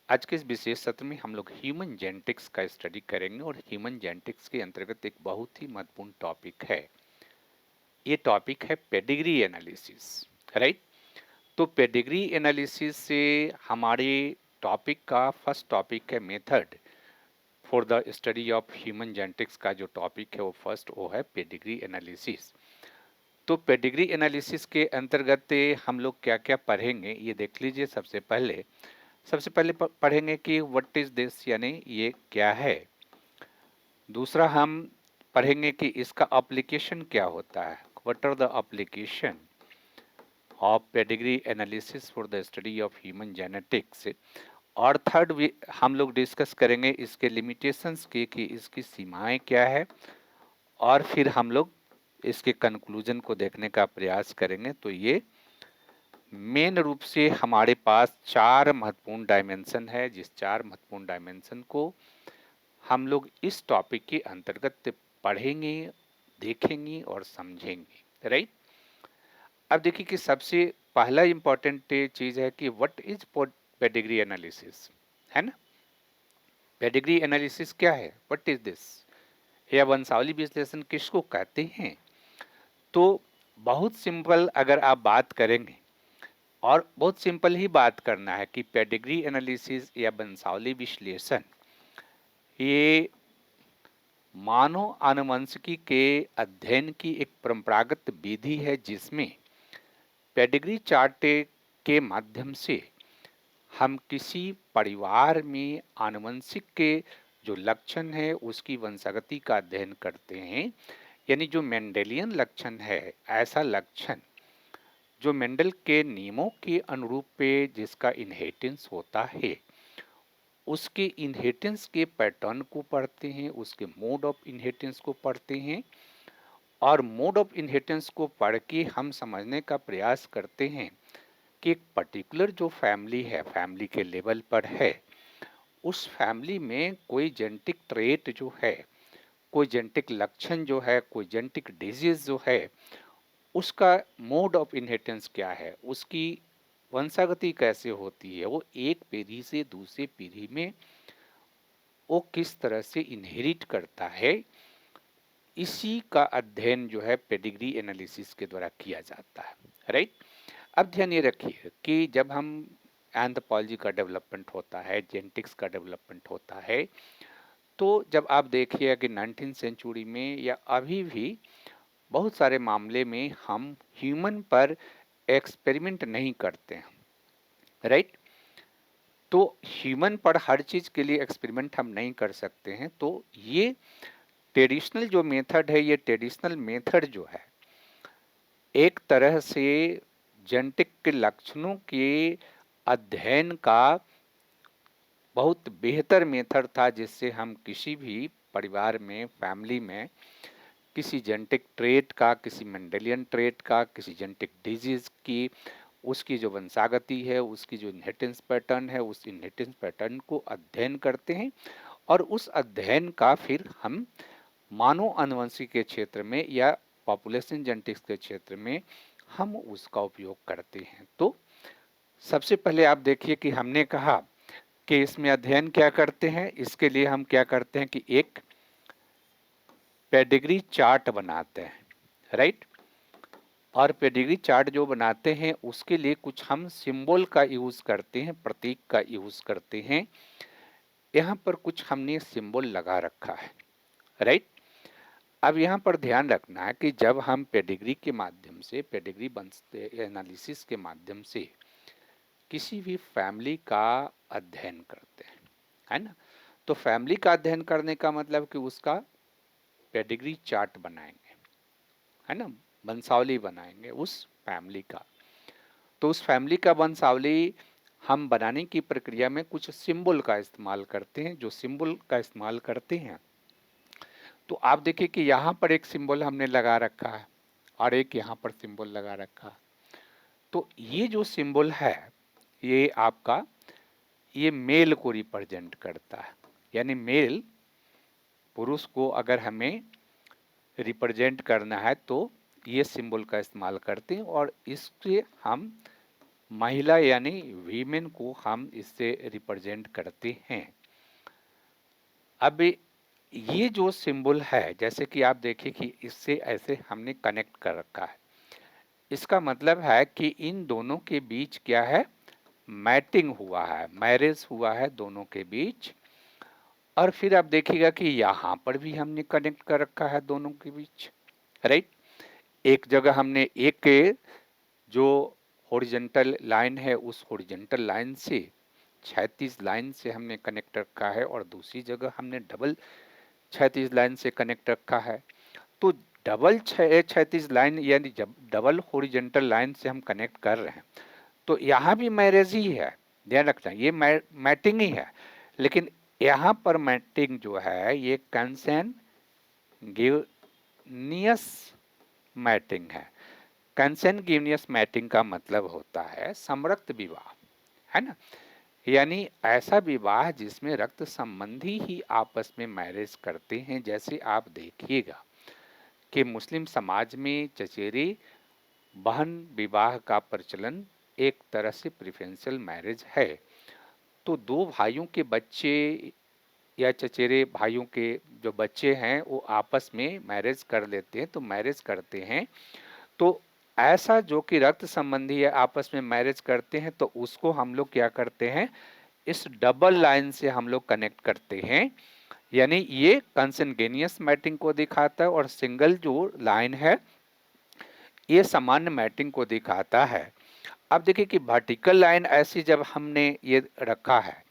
आज के इस विशेष सत्र में हम लोग ह्यूमन जेनेटिक्स का स्टडी करेंगे और ह्यूमन जेनेटिक्स के अंतर्गत एक बहुत ही महत्वपूर्ण टॉपिक है। ये टॉपिक है पेडिग्री एनालिसिस। राइट। तो पेडिग्री एनालिसिस से हमारे टॉपिक का फर्स्ट टॉपिक है method for the study of human genetics का जो टॉपिक है वो है पेडिग्री एनालिसिस। तो पेडिग्री एनालिसिस के अंतर्गत हम लोग क्या क्या पढ़ेंगे ये देख लीजिए। सबसे पहले पढ़ेंगे कि व्हाट इज दिस, यानी ये क्या है। दूसरा हम पढ़ेंगे कि इसका एप्लीकेशन क्या होता है, what are the application of pedigree analysis for the study of human genetics. और थर्ड हम लोग डिस्कस करेंगे इसके लिमिटेशंस की कि इसकी सीमाएं क्या है। और फिर हम लोग इसके कंक्लूजन को देखने का प्रयास करेंगे। तो ये मेन रूप से हमारे पास चार महत्वपूर्ण डायमेंशन है, जिस चार महत्वपूर्ण डायमेंशन को हम लोग इस टॉपिक के अंतर्गत पढ़ेंगे, देखेंगे और समझेंगे। राइट। अब देखिए कि सबसे पहला इंपॉर्टेंट चीज है कि व्हाट इज पेडिग्री एनालिसिस, है ना। पेडिग्री एनालिसिस क्या है, व्हाट इज दिस, या वंशावली विश्लेषण किसको कहते हैं। तो बहुत सिंपल अगर आप बात करेंगे, और बहुत सिंपल ही बात करना है कि पेडिग्री एनालिसिस या वंशावली विश्लेषण ये मानव आनुवंशिकी के अध्ययन की एक परंपरागत विधि है, जिसमें पेडिग्री चार्ट के माध्यम से हम किसी परिवार में आनुवंशिक के जो लक्षण है उसकी वंशागति का अध्ययन करते हैं। यानी जो मेंडेलियन लक्षण है, ऐसा लक्षण जो मेंडल के नियमों के अनुरूप पे जिसका इनहेरिटेंस होता है, उसके इनहेरिटेंस के पैटर्न को पढ़ते हैं, उसके मोड ऑफ इनहेरिटेंस को पढ़ते हैं। और मोड ऑफ इनहेरिटेंस को पढ़ के हम समझने का प्रयास करते हैं कि एक पर्टिकुलर जो फैमिली है, फैमिली के लेवल पर है, उस फैमिली में कोई जेनेटिक ट्रेट जो है, कोई जेनेटिक लक्षण जो है, कोई जेनेटिक डिजीज जो है, उसका मोड ऑफ इनहेरिटेंस क्या है, उसकी वंशागति कैसे होती है, वो एक पीढ़ी से दूसरी पीढ़ी में वो किस तरह से इनहेरिट करता है। इसी का अध्ययन जो है पेडिग्री एनालिसिस के द्वारा किया जाता है। राइट। अब ध्यान ये रखिए कि जब हम एंथ्रोपॉलॉजी का डेवलपमेंट होता है, जेनेटिक्स का डेवलपमेंट होता है, तो जब आप देखिए कि 19th सेंचुरी में या अभी भी बहुत सारे मामले में हम ह्यूमन पर एक्सपेरिमेंट नहीं करते हैं। राइट। तो ह्यूमन पर हर चीज के लिए एक्सपेरिमेंट हम नहीं कर सकते हैं। तो ये ट्रेडिशनल जो मेथड है, ये ट्रेडिशनल मेथड जो है एक तरह से जेनेटिक के लक्षणों के अध्ययन का बहुत बेहतर मेथड था, जिससे हम किसी भी परिवार में, फैमिली में किसी जेनेटिक ट्रेट का, किसी मेंडेलियन ट्रेट का, किसी जेनेटिक डिजीज की, उसकी जो वंशागति है, उसकी जो इनहेरिटेंस पैटर्न है, उस इनहेरिटेंस पैटर्न को अध्ययन करते हैं। और उस अध्ययन का फिर हम मानव आनुवंशिकी के क्षेत्र में या पॉपुलेशन जेनेटिक्स के क्षेत्र में हम उसका उपयोग करते हैं। तो सबसे पहले आप देखिए कि हमने कहा कि इसमें अध्ययन क्या करते हैं। इसके लिए हम क्या करते हैं कि एक पेडिग्री चार्ट बनाते हैं। राइट। और पेडिग्री चार्ट जो बनाते हैं उसके लिए कुछ हम सिंबल का यूज करते हैं, प्रतीक का यूज करते हैं। यहाँ पर कुछ हमने सिंबल लगा रखा है। राइट। अब यहाँ पर ध्यान रखना है कि जब हम पेडिग्री के माध्यम से, पेडिग्री एनालिसिस के माध्यम से किसी भी फैमिली का अध्ययन करते हैं, है ना, तो फैमिली का अध्ययन करने का मतलब कि उसका पेडिग्री चार्ट बनाएंगे, है ना, वंशावली बनाएंगे उस फैमिली का। तो उस फैमिली का वंशावली हम बनाने की प्रक्रिया में कुछ सिंबल का इस्तेमाल करते हैं। जो सिंबल का इस्तेमाल करते हैं, तो आप देखिए कि यहाँ पर एक सिंबल हमने लगा रखा है और एक यहाँ पर सिंबल लगा रखा है। तो ये जो सिंबल है, ये आपका, ये मेल को रिप्रेजेंट करता है। यानी मेल, पुरुष को अगर हमें रिप्रेजेंट करना है तो ये सिंबल का इस्तेमाल करते हैं। और इससे हम महिला यानी वीमेन को हम इससे रिप्रेजेंट करते हैं। अब ये जो सिंबल है, जैसे कि आप देखिए कि इससे ऐसे हमने कनेक्ट कर रखा है, इसका मतलब है कि इन दोनों के बीच क्या है, मैटिंग हुआ है, मैरिज हुआ है दोनों के बीच। और फिर आप देखिएगा कि यहाँ पर भी हमने कनेक्ट कर रखा है दोनों के बीच, राइट। एक जगह हमने एक के जो हॉरिजॉन्टल लाइन है उस हॉरिजॉन्टल लाइन से क्षैतिज लाइन से हमने कनेक्ट रखा है, और दूसरी जगह हमने डबल क्षैतिज लाइन से कनेक्ट रखा है। तो डबल क्षैतिज लाइन यानी जब डबल हॉरिजॉन्टल लाइन से हम कनेक्ट कर रहे हैं, तो यहाँ भी मैरिज ही है, ध्यान रखना, ये मैटिंग ही है। लेकिन यहाँ पर मैटिंग जो है ये कंसैंगिनियस मैटिंग है। कंसैंगिनियस मैटिंग का मतलब होता है समरक्त विवाह, है ना। यानी ऐसा विवाह जिसमें रक्त संबंधी ही आपस में मैरिज करते हैं। जैसे आप देखिएगा कि मुस्लिम समाज में चचेरे बहन विवाह का प्रचलन एक तरह से प्रेफरेंशियल मैरिज है। तो दो भाइयों के बच्चे या चचेरे भाइयों के जो बच्चे हैं वो आपस में मैरिज कर लेते हैं, तो मैरिज करते हैं, तो ऐसा जो कि रक्त संबंधी है आपस में मैरिज करते हैं, तो उसको हम लोग क्या करते हैं, इस डबल लाइन से हम लोग कनेक्ट करते हैं। यानी ये कंसंगेनियस मैटिंग को दिखाता है, और सिंगल जो लाइन है ये सामान्य मैटिंग को दिखाता है। अब देखिए कि वर्टिकल लाइन ऐसी जब हमने ये रखा है,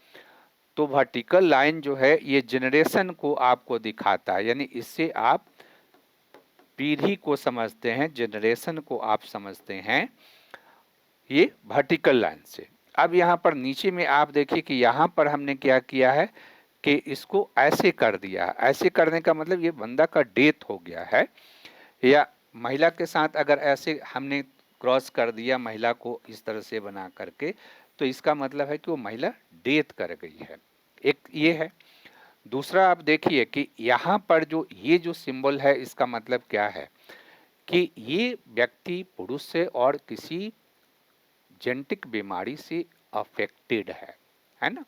तो वर्टिकल लाइन जो है ये जनरेशन को आपको दिखाता है, यानी इससे आप पीढ़ी को समझते हैं, जनरेशन को आप समझते हैं ये वर्टिकल लाइन से। अब यहाँ पर नीचे में आप देखिए कि यहाँ पर हमने क्या किया है कि इसको ऐसे कर दिया है। ऐसे करने का मतलब ये बंदा का डेथ हो गया है, या महिला के साथ अगर ऐसे हमने क्रॉस कर दिया महिला को इस तरह से बना करके, तो इसका मतलब है कि वो महिला डेथ कर गई है। एक ये है। दूसरा आप देखिए कि यहाँ पर जो ये जो सिंबल है इसका मतलब क्या है कि ये व्यक्ति पुरुष से और किसी जेनेटिक बीमारी से अफेक्टेड है ना,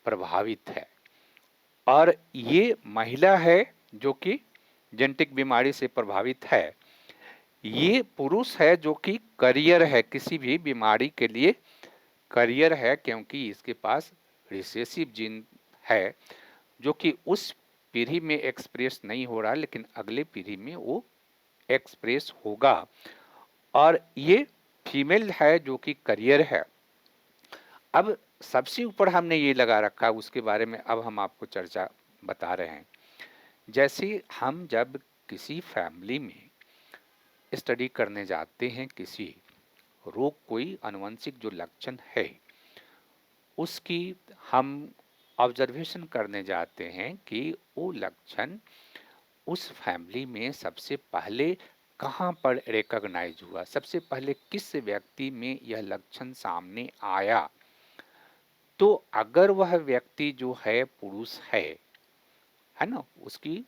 प्रभावित है। और ये महिला है जो कि जेनेटिक बीमारी से प्रभावित है। ये पुरुष है जो कि करियर है, किसी भी बीमारी के लिए करियर है, क्योंकि इसके पास रिसेसिव जीन है जो कि उस पीढ़ी में एक्सप्रेस नहीं हो रहा, लेकिन अगले पीढ़ी में वो एक्सप्रेस होगा। और ये फीमेल है जो कि करियर है। अब सबसे ऊपर हमने ये लगा रखा, उसके बारे में अब हम आपको चर्चा बता रहे हैं। जैसे हम जब किसी फैमिली में स्टडी करने जाते हैं, किसी रोग कोई आनुवंशिक जो लक्षण है उसकी हम ऑब्जर्वेशन करने जाते हैं कि वो लक्षण उस फैमिली में सबसे पहले कहाँ पर रिकॉग्नाइज हुआ, सबसे पहले किस व्यक्ति में यह लक्षण सामने आया। तो अगर वह व्यक्ति जो है पुरुष है ना, उसकी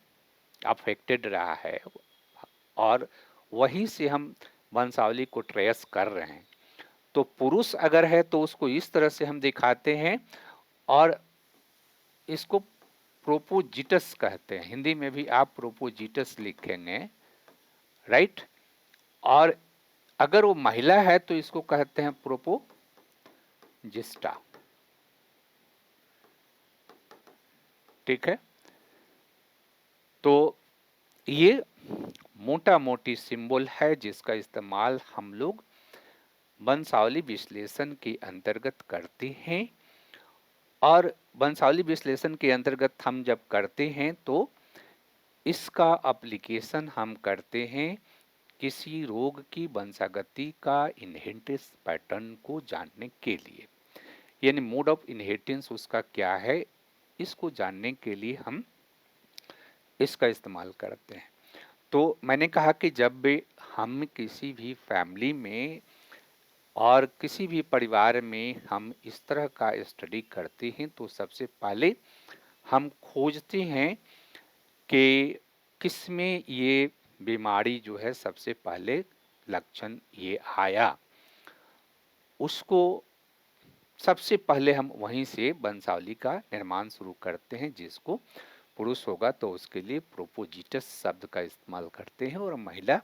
अफेक्टेड रहा है, और वहीं से हम वंशावली को ट्रेस कर रहे हैं, तो पुरुष अगर है तो उसको इस तरह से हम दिखाते हैं, और इसको प्रोपोजिटस कहते हैं। हिंदी में भी आप प्रोपोजिटस लिखेंगे, राइट। और अगर वो महिला है तो इसको कहते हैं प्रोपोजिस्टा, ठीक है। तो ये मोटा मोटी सिंबल है जिसका इस्तेमाल हम लोग वंशावली विश्लेषण के अंतर्गत करते हैं। और वंशावली विश्लेषण के अंतर्गत हम जब करते हैं तो इसका एप्लीकेशन हम करते हैं किसी रोग की वंशागति का इनहेरिटेंस पैटर्न को जानने के लिए, यानी मोड ऑफ इनहेरिटेंस उसका क्या है, इसको जानने के लिए हम इसका इस्तेमाल करते हैं। तो मैंने कहा कि जब भी हम किसी भी फैमिली में और किसी भी परिवार में हम इस तरह का स्टडी करते हैं, तो सबसे पहले हम खोजते हैं कि किसमें ये बीमारी जो है सबसे पहले लक्षण ये आया। उसको सबसे पहले हम वहीं से वंशावली का निर्माण शुरू करते हैं। जिसको पुरुष होगा तो उसके लिए प्रोपोजिटस शब्द का इस्तेमाल करते हैं, और महिला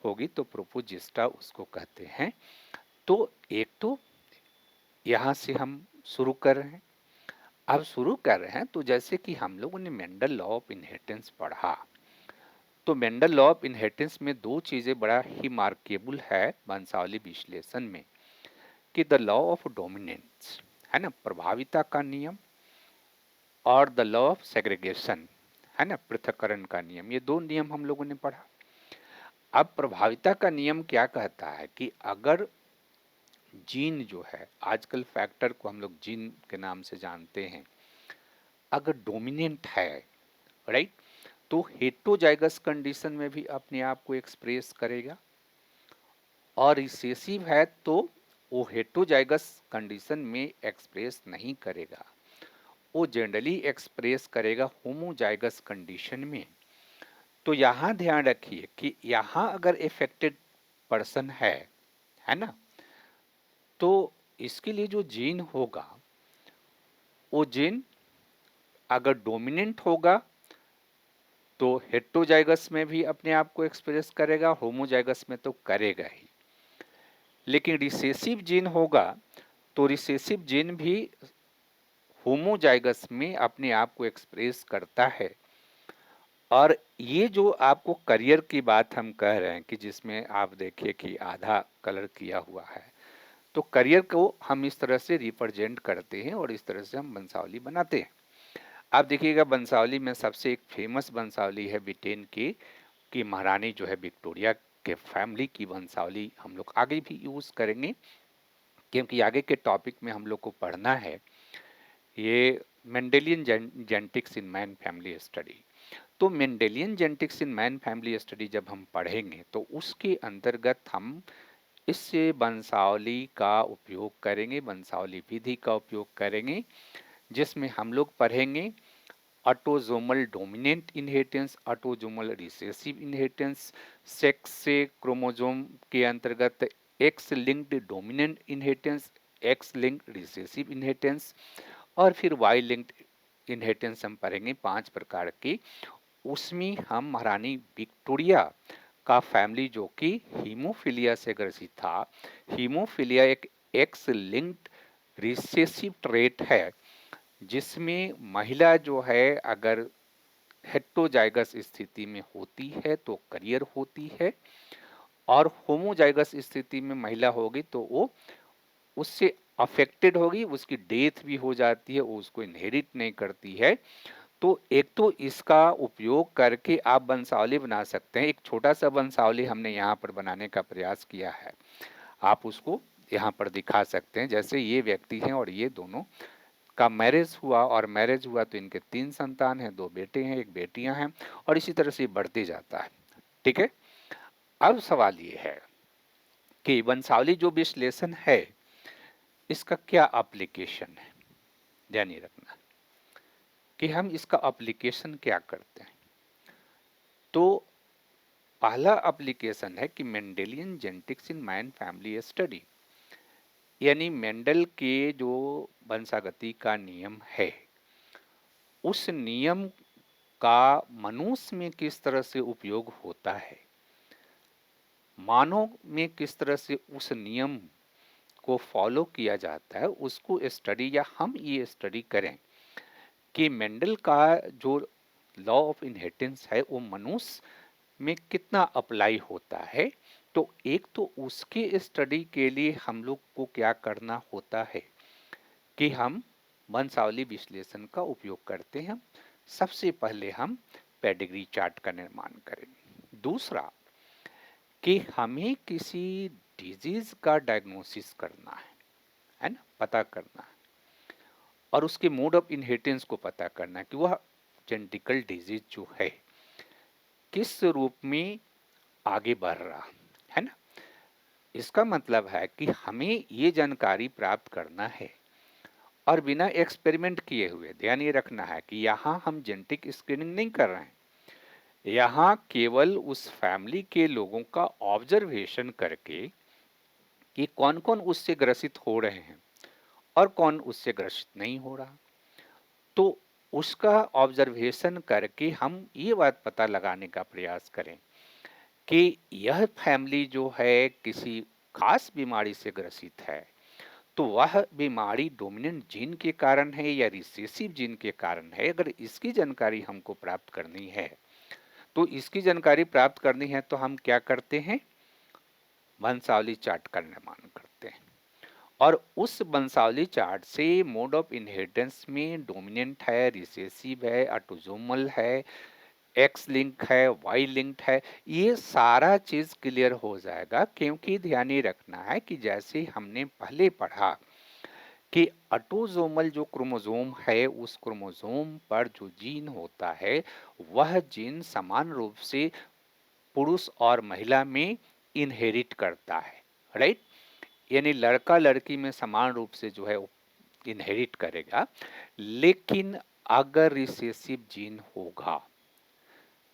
होगी तो प्रोपोजिस्टा उसको कहते हैं। तो एक तो यहाँ से हम शुरू कर रहे हैं। अब शुरू कर रहे हैं तो जैसे कि हम लोगों ने मेंडल लॉ ऑफ इनहेरिटेंस पढ़ा, तो मेंडल लॉ ऑफ इनहेरिटेंस में दो चीजें बड़ा ही मार्केबल है वंशावली विश्लेषण में, कि द लॉ ऑफ डोमिनेंस है ना, प्रभाविता का नियम, और द लॉ ऑफ सेग्रीगेशन है ना, पृथक्करण का नियम। ये दो नियम हम लोगों ने पढ़ा। अब प्रभाविता का नियम क्या कहता है कि अगर जीन जो है, आजकल फैक्टर को हम लोग जीन के नाम से जानते हैं, अगर डोमिनेंट है, राइट, तो हेटेरोजाइगस कंडीशन में भी अपने आप को एक्सप्रेस करेगा, और रिसेसिव है तो वो हेटेरोजाइगस कंडीशन में एक्सप्रेस नहीं करेगा, वो जनरली एक्सप्रेस करेगा होमोजाइगस कंडीशन में। तो यहाँ ध्यान रखिए कि यहाँ अगर इफेक्टेड पर्सन है ना, तो इसके लिए जो जीन होगा, वो जीन अगर डोमिनेंट होगा तो हेटेरोजाइगस में भी अपने आप को एक्सप्रेस करेगा, होमोजाइगस में तो करेगा ही। लेकिन रिसेसिव जीन होगा तो रिसेसिव जीन भी होमोजाइगस में अपने आप को एक्सप्रेस करता है। और ये जो आपको करियर की बात हम कह रहे हैं कि जिसमें आप देखिए कि आधा कलर किया हुआ है, तो करियर को हम इस तरह से रिप्रेजेंट करते हैं और इस तरह से हम वंशावली बनाते हैं। आप देखिएगा वंशावली में सबसे एक फेमस वंशावली है ब्रिटेन की महारानी जो है विक्टोरिया के फैमिली की वंशावली हम लोग आगे भी यूज़ करेंगे, क्योंकि आगे के टॉपिक में हम लोग को पढ़ना है ये Mendelian genetics in man family study. तो Mendelian genetics in man family study जब हम पढ़ेंगे तो उसके अंतर्गत हम इससे वंशावली का उपयोग करेंगे, वंशावली विधि का उपयोग करेंगे, जिसमें हम लोग पढ़ेंगे autosomal dominant inheritance, autosomal recessive inheritance, sex से क्रोमोजोम के अंतर्गत x linked dominant inheritance, x linked recessive inheritance, और फिर वाई लिंक्ड इनहेरिटेंस हम पढ़ेंगे 5 प्रकार की। उसमें हम महारानी विक्टोरिया का फैमिली जो कि हीमोफीलिया से ग्रसित था, हीमोफीलिया एक एक्स लिंक्ड रिसेसिव ट्रेट है, जिसमें महिला जो है अगर हेटेरोजाइगस स्थिति में होती है तो करियर होती है, और होमोजाइगस स्थिति में महिला होगी तो वो उससे अफेक्टेड होगी, उसकी डेथ भी हो जाती है, वो उसको इनहेरिट नहीं करती है। तो एक तो इसका उपयोग करके आप वंशावली बना सकते हैं। एक छोटा सा वंशावली हमने यहाँ पर बनाने का प्रयास किया है, आप उसको यहाँ पर दिखा सकते हैं। जैसे ये व्यक्ति हैं और ये दोनों का मैरिज हुआ, और मैरिज हुआ तो इनके 3 संतान हैं, 2 बेटे हैं, 1 बेटियां हैं, और इसी तरह से बढ़ते जाता है। ठीक है, अब सवाल ये है कि वंशावली जो विश्लेषण है इसका क्या एप्लीकेशन है। ध्यान ये रखना कि हम इसका एप्लीकेशन क्या करते हैं। तो पहला एप्लीकेशन है कि Mendelian genetics in man family study, यानी मेंडल के जो वंशागति का नियम है, उस नियम का मनुष्य में किस तरह से उपयोग होता है, मानव में किस तरह से उस नियम को फॉलो किया जाता है, उसको स्टडी या हम ये स्टडी करें कि मेंडल का जो लॉ ऑफ इनहेरिटेंस है वो मनुष्य में कितना अप्लाई होता है। तो एक तो उसके स्टडी के लिए हम लोग को क्या करना होता है कि हम वंशावली विश्लेषण का उपयोग करते हैं। सबसे पहले हम पेडिग्री चार्ट का निर्माण करेंगे। दूसरा कि हमें किसी डिजीज का डायग्नोसिस करना है ना, पता करना है, और उसके मोड ऑफ इनहेरिटेंस को पता करना है कि वह जेनेटिकल डिजीज जो है किस रूप में आगे बढ़ रहा है ना। इसका मतलब है कि हमें ये जानकारी प्राप्त करना है, और बिना एक्सपेरिमेंट किए हुए। ध्यान ये रखना है कि यहाँ हम जेनेटिक स्क्रीनिंग नहीं कर रहे हैं, यहाँ केवल उस फैमिली के लोगों का ऑब्जर्वेशन करके कि कौन-कौन उससे ग्रसित हो रहे हैं और कौन उससे ग्रसित नहीं हो रहा। तो उसका ऑब्जर्वेशन करके हम ये बात पता लगाने का प्रयास करें कि यह फैमिली जो है किसी खास बीमारी से ग्रसित है, तो वह बीमारी डोमिनेंट जीन के कारण है या रिसेसिव जीन के कारण है। अगर इसकी जानकारी हमको प्राप्त करनी है, तो इसकी जानकारी प्राप्त करनी है तो हम क्या करते हैं, वंशावली चार्ट का निर्माण करते हैं और उस वंशावली चार्ट से मोड ऑफ इनहेरिटेंस में डोमिनेंट है, रिसेसिव है, ऑटोसोमल है, एक्स लिंक है, वाई लिंक्ड है, ये सारा चीज क्लियर हो जाएगा। क्योंकि ध्यान ये रखना है कि जैसे हमने पहले पढ़ा कि ऑटोसोमल जो क्रोमोसोम है, उस क्रोमोसोम पर जो जीन होता है, वह जीन समान रूप से पुरुष और महिला में इनहेरिट करता है, राइट। यानी लड़का लड़की में समान रूप से जो है इनहेरिट करेगा। लेकिन अगर रिसेसिव जीन होगा,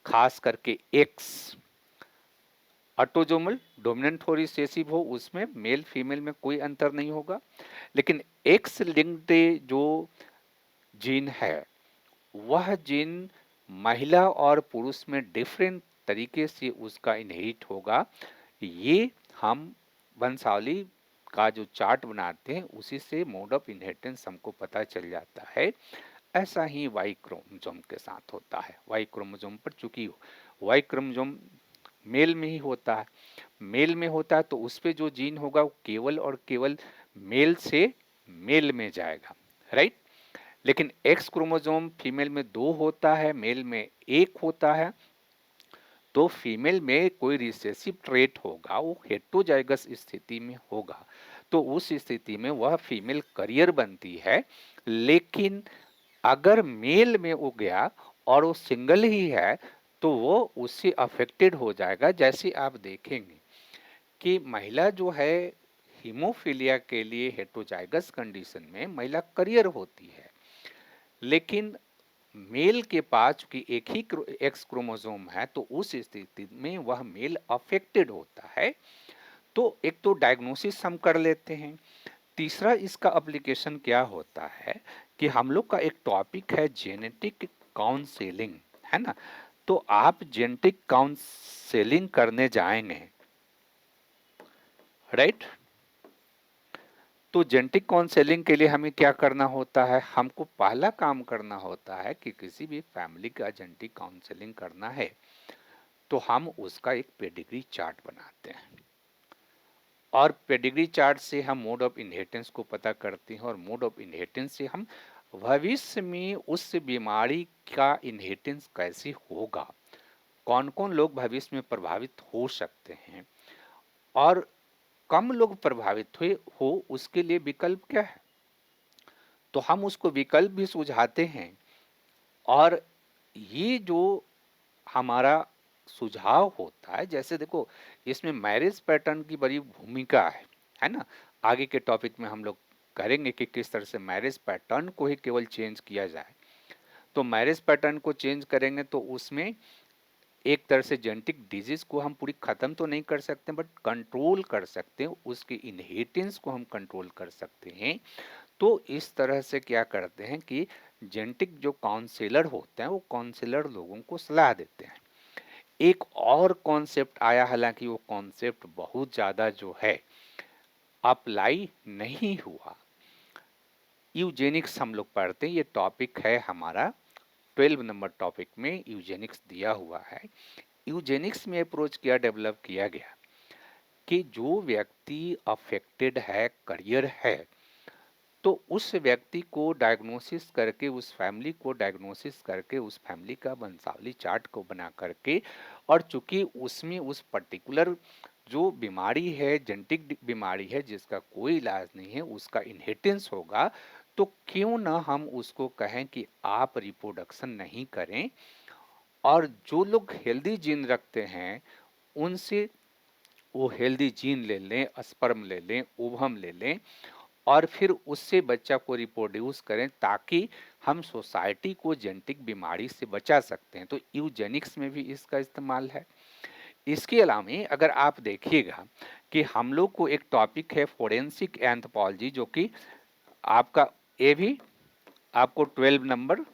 खास करके एक्स, ऑटोसोमल डोमिनेंट हो रिसेसिव हो, उसमें मेल फीमेल में कोई अंतर नहीं होगा। लेकिन एक्स लिंक्ड जो जीन है, वह जीन महिला और पुरुष में डिफरेंट तरीके से उसका इनहेरिट होगा। ये हम वंशावली का जो चार्ट बनाते हैं, उसी से मोड ऑफ इनहेरिटेंस हमको पता चल जाता है। ऐसा ही वाई क्रोमोसोम के साथ होता है। वाई क्रोमोसोम पर चूंकि वाई क्रोमोसोम मेल में ही होता है, मेल में होता है तो उस पे जो जीन होगा वो केवल और केवल मेल से मेल में जाएगा, राइट। लेकिन एक्स क्रोमोसोम फीमेल में 2 होता है, मेल में 1 होता है। तो फीमेल में कोई रिसेसिव ट्रेट होगा, वो हेटेरोजाइगस स्थिति में होगा, तो उस स्थिति में वह फीमेल करियर बनती है। लेकिन अगर मेल में वो गया और वो सिंगल ही है, तो वो उससे अफेक्टेड हो जाएगा। जैसे आप देखेंगे कि महिला जो है, हीमोफीलिया के लिए हेटेरोजाइगस कंडीशन में महिला करियर होती है, लेकिन मेल के पास चूंकि एक ही एक्स क्रोमोसोम है, तो उस स्थिति में वह मेल अफेक्टेड होता है। तो एक तो डायग्नोसिस हम कर लेते हैं। तीसरा इसका एप्लीकेशन क्या होता है कि हम लोग का एक टॉपिक है जेनेटिक काउंसलिंग, है ना। तो आप जेनेटिक काउंसलिंग करने जाएंगे, राइट। तो जेनेटिक काउंसलिंग के लिए हमें क्या करना होता है, हमको पहला काम करना होता है कि किसी भी फैमिली का जेनेटिक काउंसलिंग करना है, तो हम उसका एक पेडिग्री चार्ट बनाते हैं और पेडिग्री चार्ट से हम मोड ऑफ इनहेरिटेंस को पता करते हैं और मोड ऑफ इनहेरिटेंस से हम भविष्य में उस बीमारी का इनहेरिटेंस कैसे होगा, कौन कौन लोग भविष्य में प्रभावित हो सकते हैं और कम लोग प्रभावित हुए हो उसके लिए विकल्प क्या है। तो हम उसको विकल्प भी सुझाते हैं। और ये जो हमारा सुझाव होता है, जैसे देखो इसमें मैरिज पैटर्न की बड़ी भूमिका है ना। आगे के टॉपिक में हम लोग करेंगे कि किस तरह से मैरिज पैटर्न को ही केवल चेंज किया जाए। तो मैरिज पैटर्न को चेंज करेंगे तो उसमें एक तरह से जेनेटिक डिजीज को हम पूरी खत्म तो नहीं कर सकते, बट कंट्रोल कर सकते हैं, उसकी इनहेरिटेंस को हम कंट्रोल कर सकते हैं। तो इस तरह से क्या करते हैं कि जेनेटिक जो काउंसलर होते हैं, वो काउंसलर लोगों को सलाह देते हैं। एक और कॉन्सेप्ट आया, हालांकि वो कॉन्सेप्ट बहुत ज़्यादा जो है अप्लाई नहीं हुआ। यूजेनिक्स हम लोग पढ़ते हैं, ये टॉपिक है हमारा 12 नंबर टॉपिक में यूजेनिक्स दिया हुआ है। यूजेनिक्स में अप्रोच किया, डेवलप किया गया कि जो व्यक्ति अफेक्टेड है, करियर है, तो उस व्यक्ति को डायग्नोसिस करके, उस फैमिली को डायग्नोसिस करके, उस फैमिली का वंशावली चार्ट को बना करके, और चूंकि उसमें उस पर्टिकुलर जो बीमारी है, जेनेटिक बीमारी है जिसका कोई इलाज नहीं है, उसका इनहेरिटेंस होगा, तो क्यों ना हम उसको कहें कि आप रिप्रोडक्शन नहीं करें। और जो लोग हेल्दी जीन रखते हैं उनसे वो हेल्दी जीन ले लें, स्पर्म ले लें, ओवम ले लें और फिर उससे बच्चा को रिप्रोड्यूस करें, ताकि हम सोसाइटी को जेनेटिक बीमारी से बचा सकते हैं। तो यूजेनिक्स में भी इसका इस्तेमाल है। इसके अलावा अगर आप देखिएगा कि हम लोग को एक टॉपिक है फोरेंसिक एंथ्रोपोलॉजी, जो कि आपका ये भी आपको 12 नंबर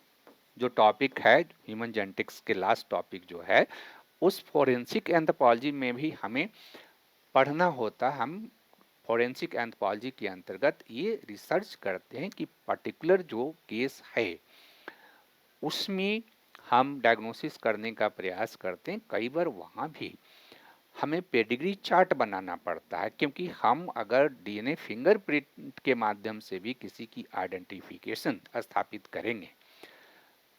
जो टॉपिक है ह्यूमन जेनेटिक्स के लास्ट टॉपिक जो है, उस फोरेंसिक एंथ्रोपोलॉजी में भी हमें पढ़ना होता। हम फोरेंसिक एंथ्रोपोलॉजी के अंतर्गत ये रिसर्च करते हैं कि पर्टिकुलर जो केस है उसमें हम डायग्नोसिस करने का प्रयास करते हैं। कई बार वहाँ भी हमें पेडिग्री चार्ट बनाना पड़ता है, क्योंकि हम अगर डीएनए फिंगरप्रिंट के माध्यम से भी किसी की आइडेंटिफिकेशन स्थापित करेंगे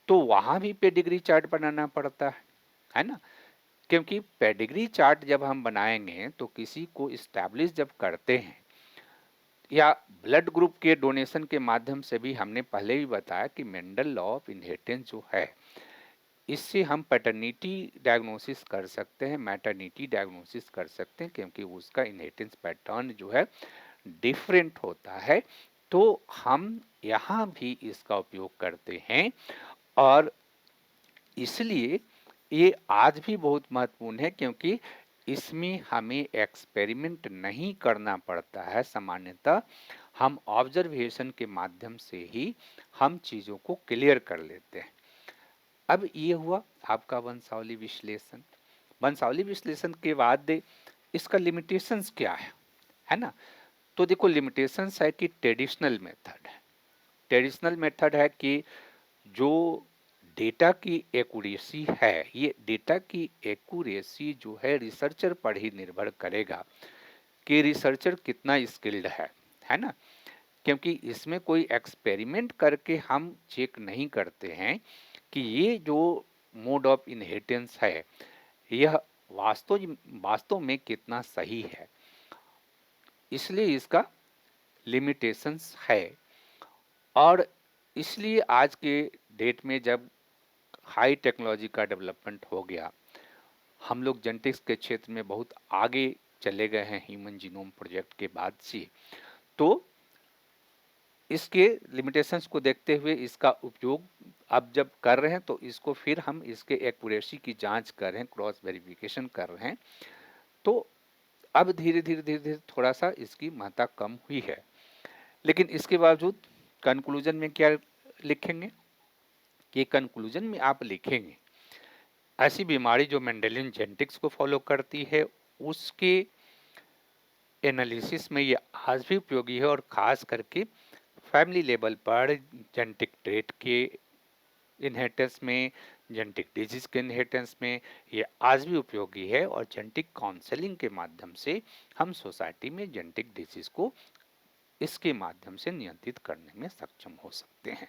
तो वहाँ भी पेडिग्री चार्ट बनाना पड़ता है ना? क्योंकि पेडिग्री चार्ट जब हम बनाएंगे तो किसी को इस्टेब्लिश जब करते हैं या ब्लड ग्रुप के डोनेशन के माध्यम से भी, हमने पहले भी बताया कि मेंडल लॉ ऑफ इनहेरिटेंस जो है, इससे हम पैटर्निटी डायग्नोसिस कर सकते हैं, मैटरनिटी डायग्नोसिस कर सकते हैं, क्योंकि उसका इनहेरिटेंस पैटर्न जो है डिफरेंट होता है। तो हम यहाँ भी इसका उपयोग करते हैं और इसलिए ये आज भी बहुत महत्वपूर्ण है, क्योंकि इसमें हमें एक्सपेरिमेंट नहीं करना पड़ता है। सामान्यतः हम ऑब्जर्वेशन के माध्यम से ही हम चीज़ों को क्लियर कर लेते हैं। अब ये हुआ आपका वंशावली विश्लेषण। वंशावली विश्लेषण के बाद इसका लिमिटेशंस क्या है ना? तो देखो, लिमिटेशंस है कि ट्रेडिशनल मेथड है। ट्रेडिशनल मेथड है कि जो डेटा की एक्यूरेसी है, ये डेटा की एक्यूरेसी जो है रिसर्चर पर ही निर्भर करेगा कि रिसर्चर कितना स्किल्ड है ना? क्योंकि इसमें कोई एक्सपेरिमेंट करके हम चेक नहीं करते हैं कि ये जो मोड ऑफ इनहेरिटेंस है यह वास्तव में कितना सही है। इसलिए इसका लिमिटेशंस है। और इसलिए आज के डेट में जब हाई टेक्नोलॉजी का डेवलपमेंट हो गया, हम लोग जेनेटिक्स के क्षेत्र में बहुत आगे चले गए हैं ह्यूमन जीनोम प्रोजेक्ट के बाद से। तो इसके लिमिटेशंस को देखते हुए इसका उपयोग अब जब कर रहे हैं तो इसको फिर हम इसके एक्यूरेसी की जांच कर रहे हैं, क्रॉस वेरिफिकेशन कर रहे हैं। तो अब धीरे धीरे थोड़ा सा इसकी महत्ता कम हुई है, लेकिन इसके बावजूद कंक्लूजन में क्या लिखेंगे कि कंक्लूजन में आप लिखेंगे ऐसी बीमारी जो मेंडेलियन जेनेटिक्स को फॉलो करती है उसके एनालिसिस में ये आज भी उपयोगी है, और ख़ास करके फैमिली लेवल पर जेनेटिक ट्रेट के इनहेरिटेंस में, जेनेटिक डिजीज के इनहेरिटेंस में ये आज भी उपयोगी है। और जेनेटिक काउंसलिंग के माध्यम से हम सोसाइटी में जेनेटिक डिजीज को इसके माध्यम से नियंत्रित करने में सक्षम हो सकते हैं।